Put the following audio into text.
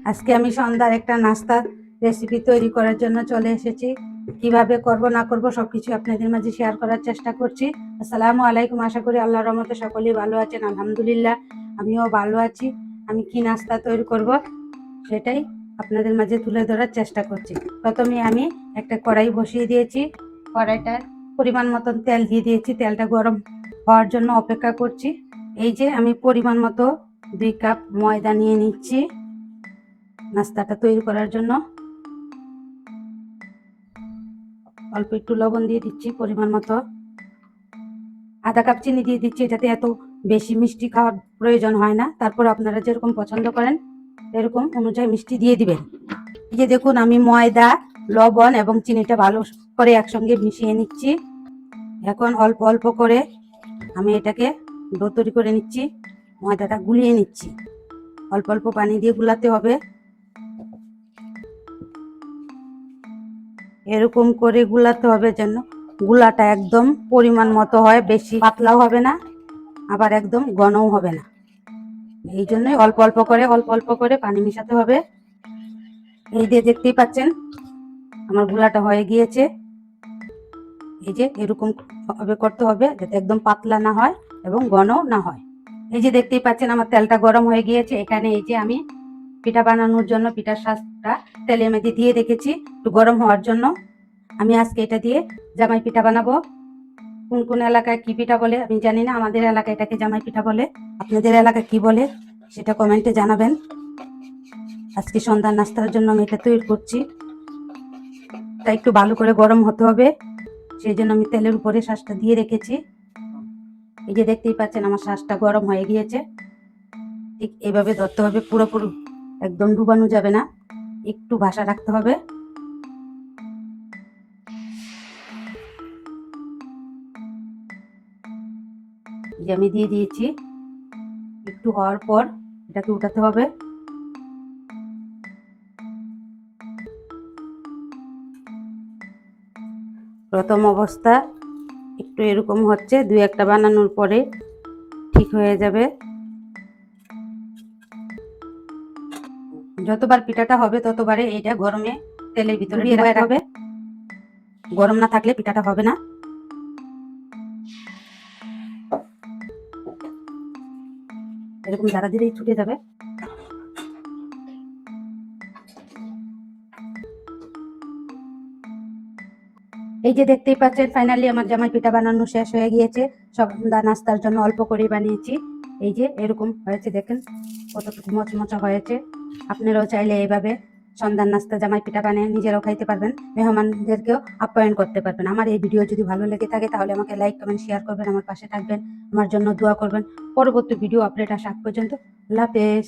আজকে আমি সন্ধ্যার একটা নাস্তার রেসিপি তৈরি করার জন্য চলে এসেছি। কিভাবে করব না করব সবকিছু আপনাদের মাঝে শেয়ার করার চেষ্টা করছি। আসসালামু আলাইকুম। আশা করি আল্লাহর রহমতে সকলেই ভালো আছেন। আলহামদুলিল্লাহ আমিও ভালো আছি। আমি কি নাস্তা তৈরি করব সেটাই আপনাদের মাঝে তুলে ধরার চেষ্টা করছি। প্রথমে আমি একটা কড়াই বসিয়ে দিয়েছি। কড়াইটার পরিমাণ মতন তেল দিয়ে দিয়েছি। তেলটা গরম হওয়ার জন্য অপেক্ষা করছি। এই যে আমি পরিমাণ মতো 2 কাপ ময়দা নিয়ে নিচ্ছি নাস্তাটা তৈরি করার জন্য। অল্প একটু লবণ দিয়ে দিচ্ছি পরিমাণ মতো। আধা কাপ চিনি দিয়ে দিচ্ছি। এটাতে এত বেশি মিষ্টি খাওয়ার প্রয়োজন হয় না, তারপর আপনারা যেরকম পছন্দ করেন এরকম অনুযায়ী মিষ্টি দিয়ে দিবেন। এই যে দেখুন আমি ময়দা, লবণ এবং চিনিটা ভালো করে একসঙ্গে মিশিয়ে নিচ্ছি। এখন অল্প অল্প করে আমি এটাকে ডো তৈরি করে নিচ্ছি। ময়দাটা গুলিয়ে নিচ্ছি। অল্প অল্প পানি দিয়ে গুলাতে হবে। এরকম করে গুলাতে হবে যেন গুলাটা একদম পরিমাণ মতো হয়, বেশি পাতলাও হবে না আবার একদম ঘনও হবে না। এই জন্যই অল্প অল্প করে পানি মিশাতে হবে। এই যে দেখতেই পাচ্ছেন আমার গুলাটা হয়ে গিয়েছে। এই যে এরকম ভাবে করতে হবে যাতে একদম পাতলা না হয় এবং ঘনও না হয়। এই যে দেখতেই পাচ্ছেন আমার তেলটা গরম হয়ে গিয়েছে। এখানে এই যে আমি পিঠা বানানোর জন্য পিঠার শাঁসটা তেলের মধ্যে দিয়ে রেখেছি একটু গরম হওয়ার জন্য। আমি আজকে এটা দিয়ে জামাই পিঠা বানাবো। কোন কোন এলাকায় কি পিঠা বলে আমি জানি না, আমাদের এলাকায় এটাকে জামাই পিঠা বলে। আপনাদের এলাকায় কি বলে সেটা কমেন্টে জানাবেন। আজকে সন্ধ্যার নাস্তার জন্য আমি এটা তৈরি করছি। তাই একটু ভালো করে গরম হতে হবে, সেই জন্য আমি তেলের উপরে শাঁসটা দিয়ে রেখেছি। এই যে দেখতেই পাচ্ছেন আমার শাঁসটা গরম হয়ে গিয়েছে। ঠিক এইভাবে ধরতে হবে, পুরোপুরি একদম ডুবানো যাবে না, একটু ভাসা রাখতে হবে। যে আমি দিয়ে দিয়েছি। একটু হওয়ার পর এটাকে উঠাতে হবে। প্রথম অবস্থা একটু এরকম হচ্ছে, 2-1টা বানানোর পরে ঠিক হয়ে যাবে। যতবার পিঠাটা হবে ততবারে এটা গরমে তেলের ভিতরে ডুবিয়ে রাখতে হবে। গরম না থাকলে পিঠাটা হবে না। এরকম ধারা দিলেই ছুটে যাবে। এই যে দেখতেই পাচ্ছেন ফাইনালি আমার জামাই পিঠা বানানো শেষ হয়ে গিয়েছে। সন্ধ্যা নাস্তার জন্য অল্প করে বানিয়েছি। এই যে এরকম হয়েছে, দেখেন কতটুকু মচমচা হয়েছে। আপনারাও চাইলে এইভাবে সন্ধ্যার নাস্তা জামাই পিঠা বানিয়ে নিজেরাও খাইতে পারবেন, মেহমানদেরকেও আপ্যায়ন করতে পারবেন। আমার এই ভিডিও যদি ভালো লেগে থাকে তাহলে আমাকে লাইক কমেন্ট শেয়ার করবেন, আমার পাশে থাকবেন, আমার জন্য দোয়া করবেন। পরবর্তী ভিডিও আপডেট আসা পর্যন্ত আল্লাহ হাফেজ।